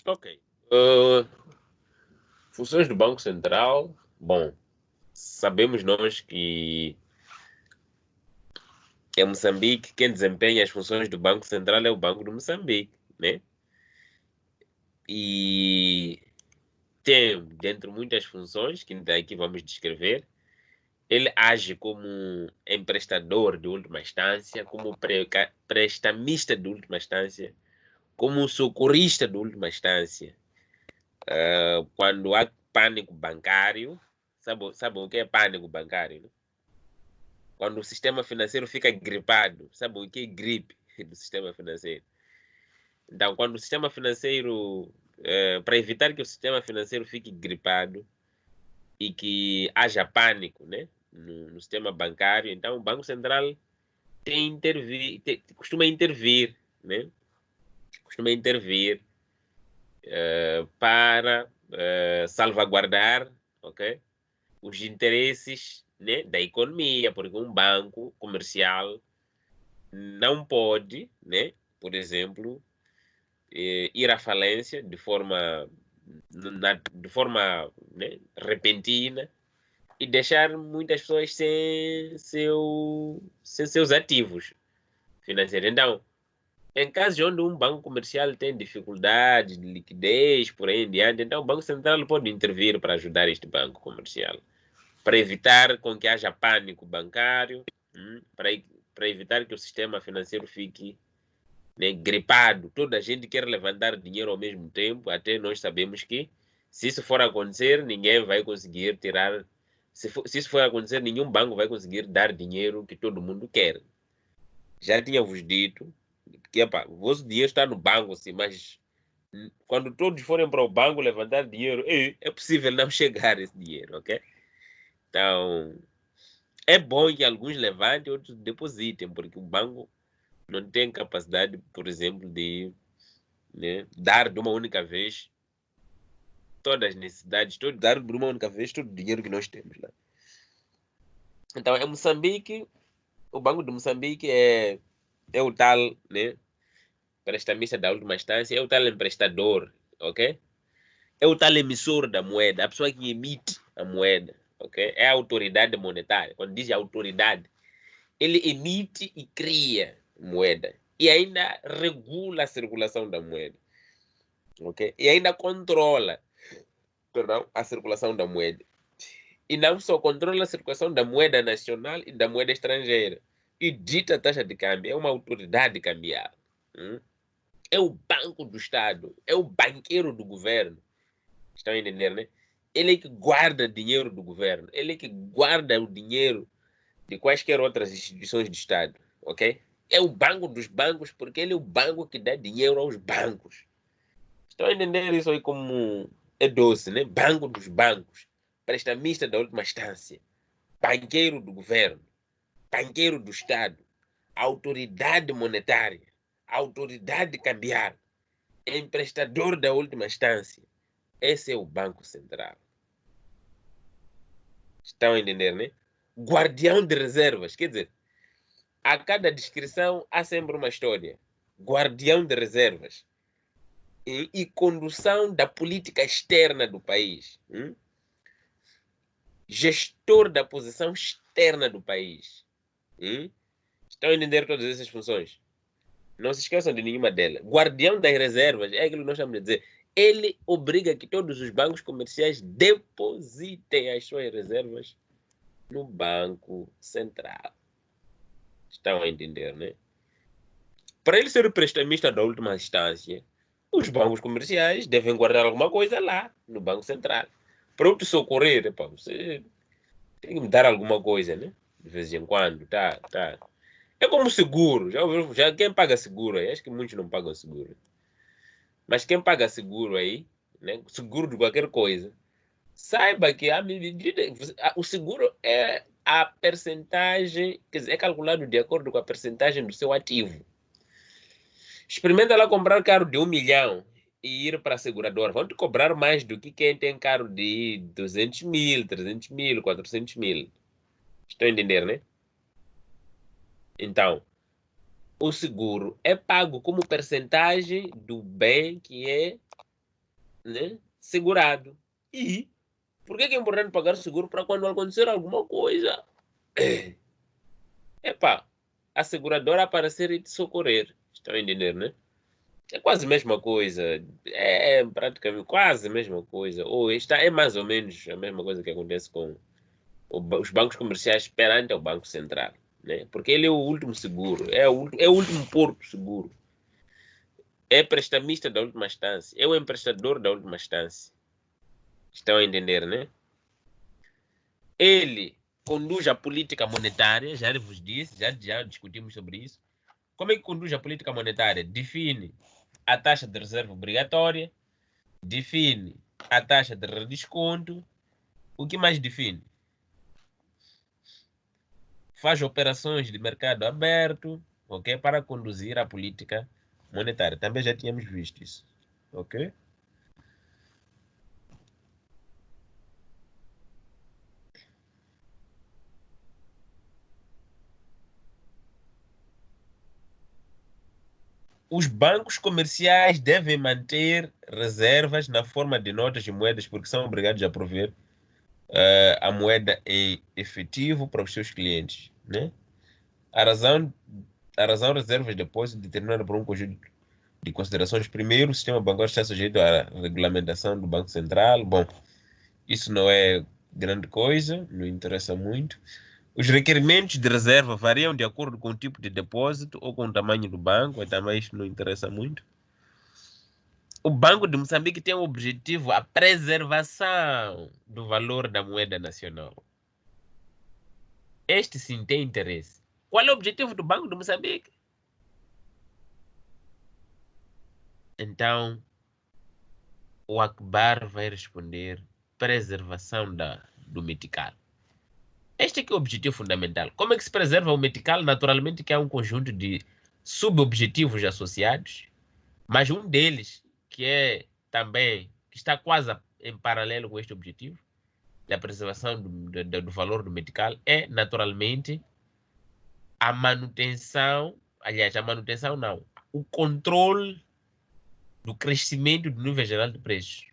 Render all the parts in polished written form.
Ok. Uh, Funções do Banco Central. Bom, sabemos nós que em Moçambique quem desempenha as funções do Banco Central é o Banco de Moçambique, né? E tem, dentre muitas funções que daqui vamos descrever, ele age como emprestador de última instância, como prestamista de última instância, como socorrista de última instância. Quando há pânico bancário, sabe o que é pânico bancário? Né? Quando o sistema financeiro fica gripado, sabe o que é gripe do sistema financeiro? Então, quando o sistema financeiro, para evitar que o sistema financeiro fique gripado e que haja pânico, né, no sistema bancário, então o Banco Central costuma intervir, né, costuma intervir para salvaguardar, ok, os interesses, né, da economia, porque um banco comercial não pode, né, por exemplo, ir à falência de forma né, repentina e deixar muitas pessoas sem seus ativos financeiros. Então, em casos onde um banco comercial tem dificuldades de liquidez, por aí em diante, então o Banco Central pode intervir para ajudar este banco comercial, para evitar com que haja pânico bancário, para evitar que o sistema financeiro fique né, gripado. Toda a gente quer levantar dinheiro ao mesmo tempo, até nós sabemos que se isso for acontecer, ninguém vai conseguir tirar. Se isso for acontecer, nenhum banco vai conseguir dar dinheiro que todo mundo quer. Já tinha vos dito que epa, o vosso dinheiro está no banco, assim, mas quando todos forem para o banco levantar dinheiro, é possível não chegar esse dinheiro, ok? Então, é bom que alguns levantem, outros depositem, porque o banco não tem capacidade, por exemplo, de né, dar de uma única vez todas as necessidades, dar de uma única vez todo o dinheiro que nós temos lá. Então, em Moçambique, o Banco de Moçambique é o tal né, prestamista da última instância, é o tal emprestador, ok? É o tal emissor da moeda, a pessoa que emite a moeda, ok? É a autoridade monetária. Quando diz autoridade, ele emite e cria moeda e ainda regula a circulação da moeda, ok? E ainda controla, perdão, a circulação da moeda. E não só controla a circulação da moeda nacional e da moeda estrangeira. E dita a taxa de câmbio, é uma autoridade cambial. É o banco do Estado, é o banqueiro do governo. Estão a entender, né? Ele é que guarda dinheiro do governo, ele é que guarda o dinheiro de quaisquer outras instituições de Estado, ok? É o banco dos bancos, porque ele é o banco que dá dinheiro aos bancos. Estão a entender isso aí como é doce, né? Banco dos bancos, prestamista da última instância, banqueiro do governo, banqueiro do Estado, autoridade monetária, autoridade cambial, emprestador da última instância. Esse é o Banco Central. Estão a entender, né? Guardião de reservas, quer dizer, a cada descrição há sempre uma história. Guardião de reservas e condução da política externa do país. Gestor da posição externa do país. Estão a entender todas essas funções? Não se esqueçam de nenhuma delas. Guardião das reservas, é aquilo que nós estamos a dizer. Ele obriga que todos os bancos comerciais depositem as suas reservas no Banco Central. Estão a entender, né? Para ele ser o prestamista da última instância, os bancos comerciais devem guardar alguma coisa lá, no Banco Central. Para eu te socorrer, pá, você tem que me dar alguma coisa, né? De vez em quando, tá, tá. É como seguro. Já quem paga seguro aí? Acho que muitos não pagam seguro. Mas quem paga seguro aí, né? Seguro de qualquer coisa, saiba que o seguro é a percentagem, quer dizer, é calculado de acordo com a percentagem do seu ativo. Experimenta lá comprar carro de 1 milhão e ir para a seguradora. Vão te cobrar mais do que quem tem carro de 200 mil, 300 mil, 400 mil. Estão a entender, né? Então, o seguro é pago como percentagem do bem que é né, segurado. E por que é importante pagar seguro? Para quando acontecer alguma coisa, epá, a seguradora aparecer e te socorrer. Estão a entender, né? É quase a mesma coisa. É praticamente quase a mesma coisa. Ou está, é mais ou menos a mesma coisa que acontece com os bancos comerciais perante ao Banco Central. Né? Porque ele é o último seguro, é o último porto seguro. É prestamista da última instância, é o emprestador da última instância. Estão a entender, né? Ele conduz a política monetária, já vos disse, já discutimos sobre isso. Como é que conduz a política monetária? Define a taxa de reserva obrigatória, define a taxa de redesconto. O que mais define? Faz operações de mercado aberto, ok? Para conduzir a política monetária. Também já tínhamos visto isso, ok? Os bancos comerciais devem manter reservas na forma de notas e moedas, porque são obrigados a prover a moeda em efetivo para os seus clientes, né? A razão, a razão reservas de depósito determinada por um conjunto de considerações. Primeiro, o sistema bancário está sujeito à regulamentação do Banco Central. Bom, isso não é grande coisa, não interessa muito. Os requerimentos de reserva variam de acordo com o tipo de depósito ou com o tamanho do banco, mas também isso não interessa muito. O Banco de Moçambique tem o objetivo a preservação do valor da moeda nacional. Este sim tem interesse. Qual é o objetivo do Banco de Moçambique? Então, o Akbar vai responder preservação do metical. Este é que é o objetivo fundamental. Como é que se preserva o metical? Naturalmente que há um conjunto de subobjetivos associados, mas um deles, que é também, que está quase em paralelo com este objetivo, da preservação do valor do metical, é naturalmente a manutenção, aliás, a manutenção não, o controle do crescimento do nível geral de preços.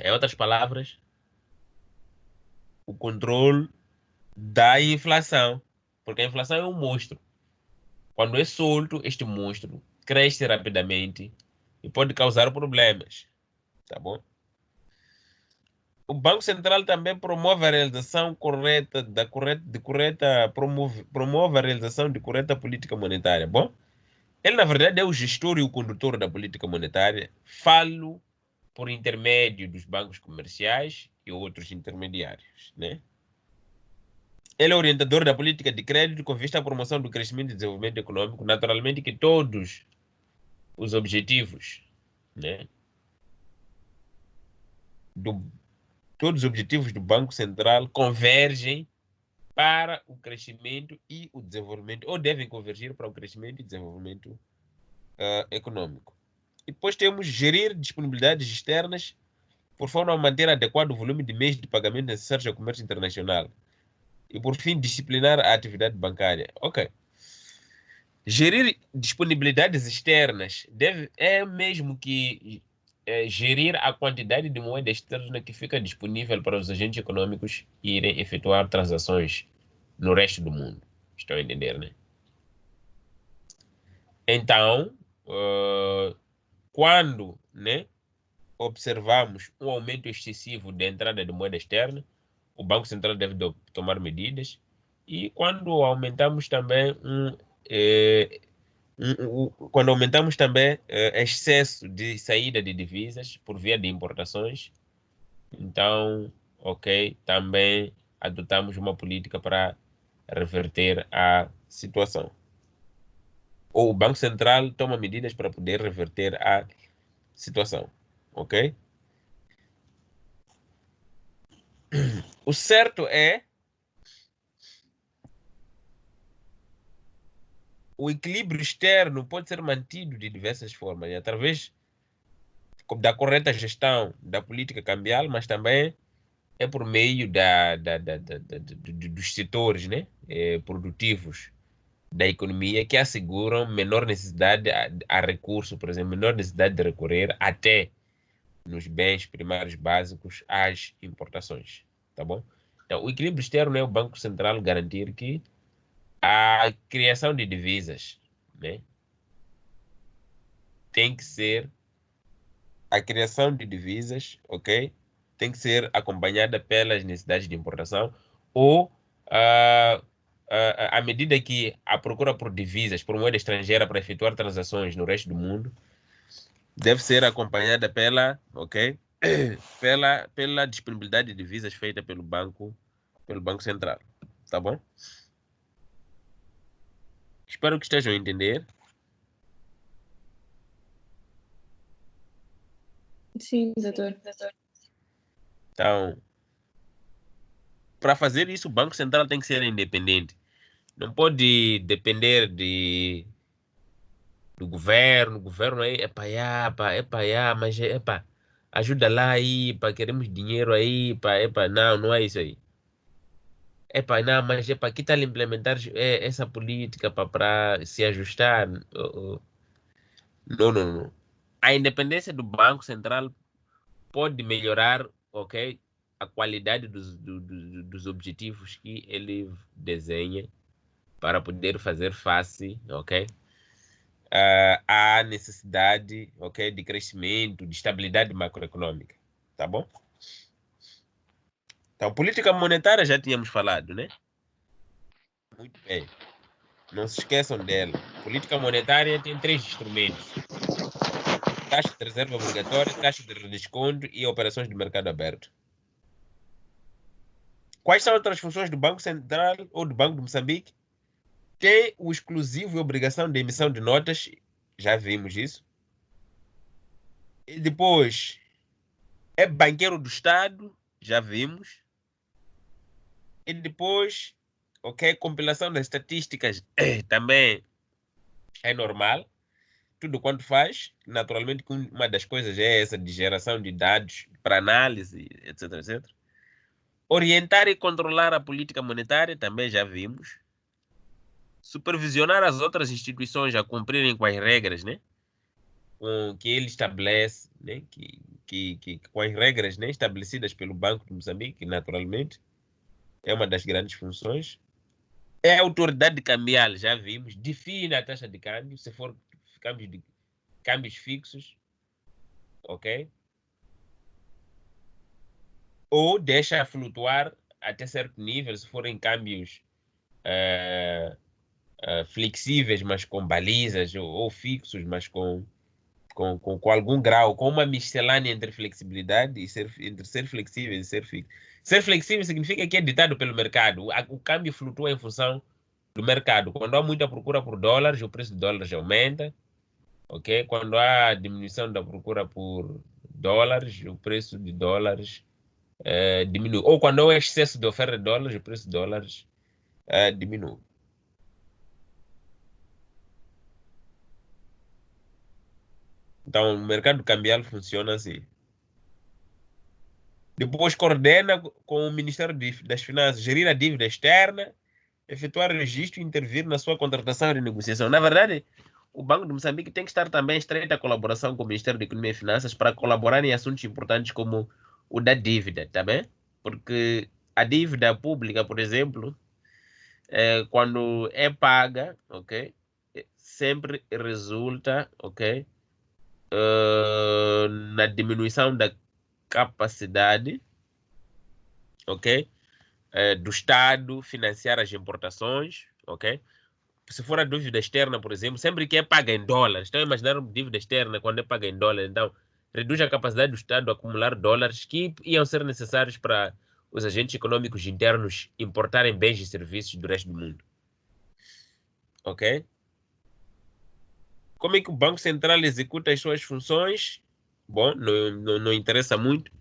Em outras palavras, o controle da inflação, porque a inflação é um monstro. Quando é solto, este monstro cresce rapidamente e pode causar problemas, tá bom? O Banco Central também promove a realização correta promove a realização de correta política monetária. Bom, ele na verdade é o gestor e o condutor da política monetária. Falo por intermédio dos bancos comerciais e outros intermediários, né? Ele é orientador da política de crédito com vista à promoção do crescimento e desenvolvimento econômico. Naturalmente que todos os objetivos, né, do, todos os objetivos do Banco Central convergem para o crescimento e o desenvolvimento, ou devem convergir para o crescimento e desenvolvimento econômico. E depois temos gerir disponibilidades externas por forma a manter adequado o volume de meios de pagamento necessários ao comércio internacional. E por fim, disciplinar a atividade bancária. Ok. Gerir disponibilidades externas é mesmo que gerir a quantidade de moeda externa que fica disponível para os agentes econômicos irem efetuar transações no resto do mundo. Estão a entender, né? Então, quando, né, observamos um aumento excessivo da entrada de moeda externa, o Banco Central deve tomar medidas. E quando aumentamos também quando aumentamos também excesso de saída de divisas por via de importações, então, ok, também adotamos uma política para reverter a situação. Ou o Banco Central toma medidas para poder reverter a situação, ok? O certo é o equilíbrio externo pode ser mantido de diversas formas, através da correta gestão da política cambial, mas também é por meio dos setores, né, produtivos da economia que asseguram menor necessidade a recurso, por exemplo, menor necessidade de recorrer até nos bens primários básicos às importações, tá bom? Então, o equilíbrio externo é o Banco Central garantir que a criação de divisas, né, tem que ser a criação de divisas, ok? Tem que ser acompanhada pelas necessidades de importação ou à medida que a procura por divisas, por moeda estrangeira para efetuar transações no resto do mundo, deve ser acompanhada pela, ok? Pela disponibilidade de divisas feita pelo Banco Central, tá bom? Espero que estejam a entender. Sim, doutor. Então, para fazer isso, o Banco Central tem que ser independente. Não pode depender do governo. O governo aí é para já, mas é para ajuda lá aí, para queremos dinheiro aí, para não, não é isso aí. É para não, mas é para que tal implementar essa política para se ajustar? Não, não, não. A independência do Banco Central pode melhorar, ok, a qualidade dos objetivos que ele desenha para poder fazer face, ok, à necessidade, ok, de crescimento, de estabilidade macroeconômica, tá bom? Então, política monetária já tínhamos falado, né? Muito bem. Não se esqueçam dela. Política monetária tem 3 instrumentos: taxa de reserva obrigatória, taxa de redesconto e operações de mercado aberto. Quais são outras funções do Banco Central ou do Banco de Moçambique? Tem o exclusivo e obrigação de emissão de notas, já vimos isso. E depois, é banqueiro do Estado, já vimos. E depois, ok, compilação das estatísticas também é normal. Tudo quanto faz, naturalmente, uma das coisas é essa de geração de dados para análise, etc, etc. Orientar e controlar a política monetária, também já vimos. Supervisionar as outras instituições a cumprirem com as regras, né, que ele estabelece, né, com as regras, né, estabelecidas pelo Banco de Moçambique, naturalmente, é uma das grandes funções. É a autoridade cambial, já vimos, define a taxa de câmbio, se for câmbios fixos, ok? Ou deixa flutuar até certo nível, se forem câmbios flexíveis, mas com balizas, ou fixos, mas com algum grau, com uma miscelânea entre flexibilidade e entre ser flexível e ser fixo. Ser flexível significa que é ditado pelo mercado. O câmbio flutua em função do mercado. Quando há muita procura por dólares, o preço de dólares aumenta. Ok? Quando há diminuição da procura por dólares, o preço de dólares diminui. Ou quando há excesso de oferta de dólares, o preço de dólares diminui. Então, o mercado cambial funciona assim. Depois coordena com o Ministério das Finanças, gerir a dívida externa, efetuar registro e intervir na sua contratação e renegociação. Na verdade, o Banco de Moçambique tem que estar também em estreita colaboração com o Ministério da Economia e Finanças para colaborar em assuntos importantes como o da dívida, tá bem? Porque a dívida pública, por exemplo, quando é paga, ok, sempre resulta, ok, na diminuição da capacidade, ok, do Estado financiar as importações, ok? Se for a dívida externa, por exemplo, sempre que é paga em dólares, então imaginar uma dívida externa quando é paga em dólares, então reduz a capacidade do Estado de acumular dólares que iam ser necessários para os agentes econômicos internos importarem bens e serviços do resto do mundo. Ok? Como é que o Banco Central executa as suas funções? Bom, não interessa muito.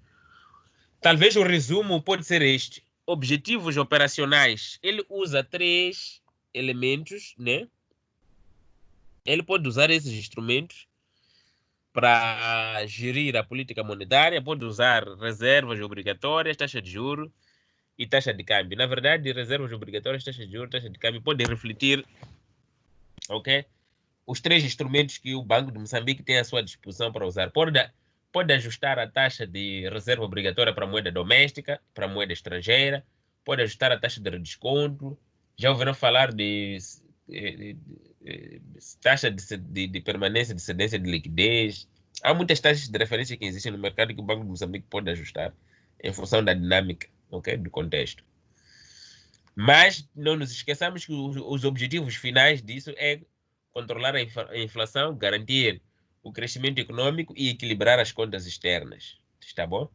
Talvez o resumo pode ser este. Objetivos operacionais. Ele usa 3 elementos, né? Ele pode usar esses instrumentos para gerir a política monetária, pode usar reservas obrigatórias, taxa de juros e taxa de câmbio. Na verdade, reservas obrigatórias, taxa de juros, taxa de câmbio podem refletir, ok, os 3 instrumentos que o Banco de Moçambique tem à sua disposição para usar. pode ajustar a taxa de reserva obrigatória para moeda doméstica, para moeda estrangeira, pode ajustar a taxa de redesconto. Já ouviram falar de taxa de permanência de cedência de liquidez. Há muitas taxas de referência que existem no mercado que o Banco de Moçambique pode ajustar em função da dinâmica, ok, do contexto. Mas não nos esqueçamos que os objetivos finais disso é controlar a inflação, garantir o crescimento econômico e equilibrar as contas externas. Está bom?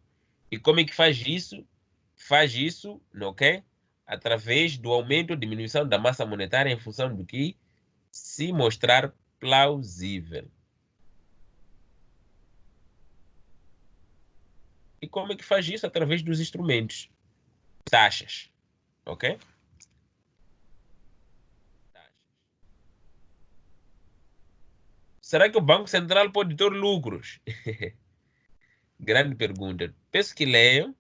E como é que faz isso? Faz isso, ok? Através do aumento ou diminuição da massa monetária em função do que se mostrar plausível. E como é que faz isso? Através dos instrumentos. Taxas, ok? Será que o Banco Central pode ter lucros? Grande pergunta. Peço que leiam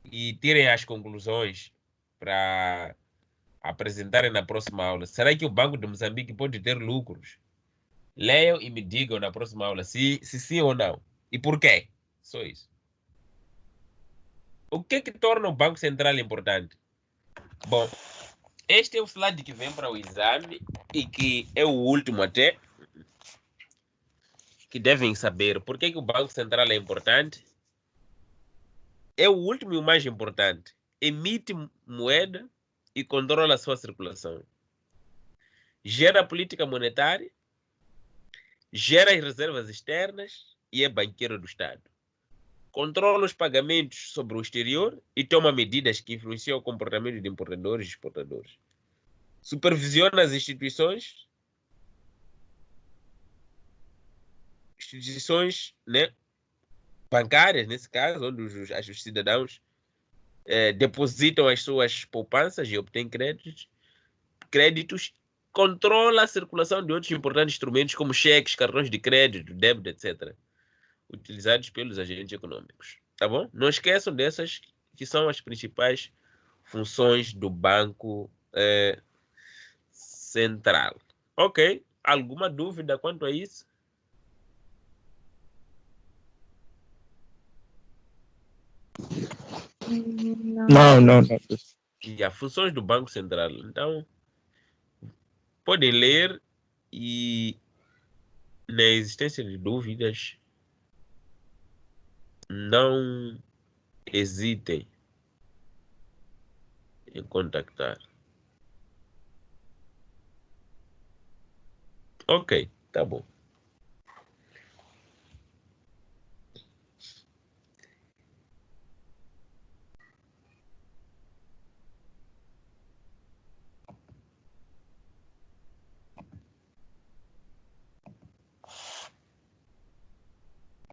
e tirem as conclusões para apresentarem na próxima aula. Será que o Banco de Moçambique pode ter lucros? Leiam e me digam na próxima aula se sim ou não. E por quê? Só isso. O que torna o Banco Central importante? Bom, este é o slide que vem para o exame e que é o último até, que devem saber por que o Banco Central é importante. É o último e o mais importante. Emite moeda e controla a sua circulação. Gera a política monetária, gera as reservas externas e é banqueiro do Estado. Controla os pagamentos sobre o exterior e toma medidas que influenciam o comportamento de importadores e exportadores. Supervisiona as instituições, né, bancárias, nesse caso, onde os cidadãos depositam as suas poupanças e obtêm créditos, controla a circulação de outros importantes instrumentos como cheques, cartões de crédito, débito, etc., utilizados pelos agentes econômicos. Tá bom? Não esqueçam dessas que são as principais funções do Banco Central. Ok? Alguma dúvida quanto a isso? Não. E as funções do Banco Central. Então, podem ler e, na existência de dúvidas, não hesitem em contactar. Ok, tá bom.